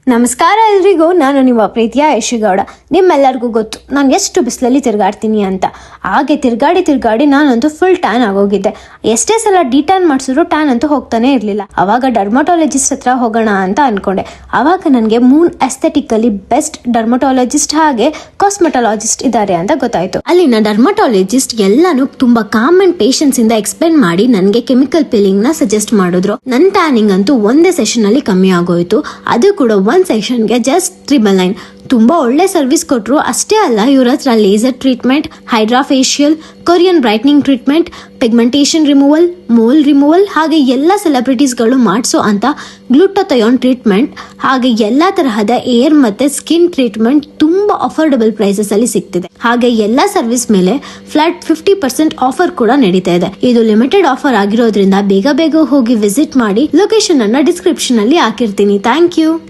ನಮಸ್ಕಾರ ಎಲ್ರಿಗೂ. ನಾನು ನಿಮ್ಮ ಪ್ರೀತಿಯ ಯಶಿಗೌಡ. ನಿಮ್ಮೆಲ್ಲರಿಗೂ ಗೊತ್ತು ನಾನು ಎಷ್ಟು ಬಿಸಿಲಲ್ಲಿ ತಿರುಗಾಡ್ತೀನಿ ಅಂತ. ಹಾಗೆ ತಿರುಗಾಡಿ ನಾನಂತೂ ಫುಲ್ ಟ್ಯಾನ್ ಆಗೋಗಿದ್ದೆ. ಎಷ್ಟೇ ಸಲ ಡಿಟ್ಯಾನ್ ಮಾಡಿಸಿದ್ರು ಟ್ಯಾನ್ ಅಂತೂ ಹೋಗ್ತಾನೆ ಇರಲಿಲ್ಲ. ಅವಾಗ ಡರ್ಮಟಾಲಜಿಸ್ಟ್ ಹತ್ರ ಹೋಗೋಣ ಅಂತ ಅನ್ಕೊಂಡೆ. ಅವಾಗ ನನಗೆ ಮೂನ್ ಎಸ್ಥೆಟಿಕಲ್ಲಿ ಬೆಸ್ಟ್ ಡರ್ಮಟಾಲಜಿಸ್ಟ್ ಹಾಗೆ ಕಾಸ್ಮೆಟಾಲಜಿಸ್ಟ್ ಇದ್ದಾರೆ ಅಂತ ಗೊತ್ತಾಯ್ತು. ಅಲ್ಲಿನ ಡರ್ಮಟಾಲಜಿಸ್ಟ್ ಎಲ್ಲಾನು ತುಂಬಾ ಕಾಮ್ ಅಂಡ್ ಪೇಷನ್ಸ್ ಇಂದ ಎಕ್ಸ್ಪ್ಲೇನ್ ಮಾಡಿ ನನಗೆ ಕೆಮಿಕಲ್ ಪೀಲಿಂಗ್ ನ ಸಜೆಸ್ಟ್ ಮಾಡಿದ್ರು. ನನ್ನ ಟ್ಯಾನಿಂಗ್ ಅಂತೂ ಒಂದೇ ಸೆಷನ್ ಅಲ್ಲಿ ಕಮ್ಮಿ ಆಗೋಯ್ತು. ಅದು ಕೂಡ ಒಂದು ಸೆಷನ್ಗೆ ಜಸ್ಟ್ 999. ತುಂಬಾ ಒಳ್ಳೆ ಸರ್ವಿಸ್ ಕೊಟ್ರು. ಅಷ್ಟೇ ಅಲ್ಲ, ಇವ್ರ ಹತ್ರ laser treatment, hydra facial, Korean brightening treatment, pigmentation removal, mole removal, ಹಾಗೆ ಎಲ್ಲ ಸೆಲೆಬ್ರಿಟೀಸ್ಗಳು ಮಾಡಿಸೋ ಅಂತ ಗ್ಲೂಟಥಿಯೋನ್ ಟ್ರೀಟ್ಮೆಂಟ್, ಹಾಗೆ ಎಲ್ಲಾ ತರಹದ ಏರ್ ಮತ್ತೆ ಸ್ಕಿನ್ ಟ್ರೀಟ್ಮೆಂಟ್ ತುಂಬಾ ಅಫೋರ್ಡಬಲ್ ಪ್ರೈಸಸ್ ಅಲ್ಲಿ ಸಿಗ್ತಿದೆ. ಹಾಗೆ ಎಲ್ಲಾ ಸರ್ವಿಸ್ ಮೇಲೆ ಫ್ಲಾಟ್ 50% ಆಫರ್ ಕೂಡ ನಡೀತಾ ಇದೆ. ಇದು ಲಿಮಿಟೆಡ್ ಆಫರ್ ಆಗಿರೋದ್ರಿಂದ ಬೇಗ ಹೋಗಿ ವಿಸಿಟ್ ಮಾಡಿ. ಲೊಕೇಶನ್ ಅನ್ನ ಡಿಸ್ಕ್ರಿಪ್ಷನ್ ಅಲ್ಲಿ ಹಾಕಿರ್ತೀನಿ. Thank you.